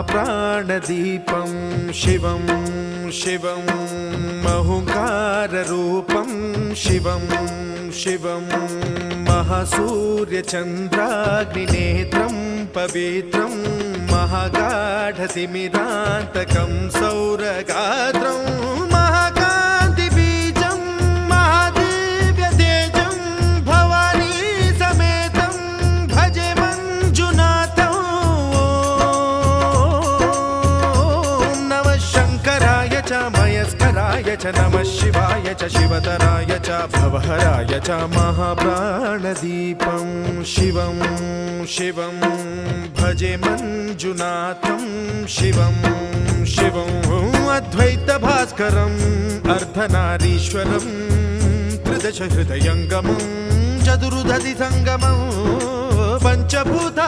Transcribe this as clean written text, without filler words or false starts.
महाप्राणदीपं शिवं शिवं महुङ्काररूपं शिवं शिवं महासूर्यचन्द्राग्निनेत्रं पवित्रं महागाढतिमिरान्तकं सौरगात्रं महाकान्तिबीजं महादिव्यतेजं भवानी समेतं भजे मञ्जुनाथं। ॐ नमः शङ्कराय च मयस्कराय च नमः शिवाय च शिवतराय च भवहराय च महाप्राणदीपं शिवं शिवं भजे मञ्जुनाथं शिवं शिवं अद्वैतभास्करम् अर्धनारीश्वरं त्रिदश हृदयङ्गमं चतुर्दधि सङ्गमं पञ्चभूता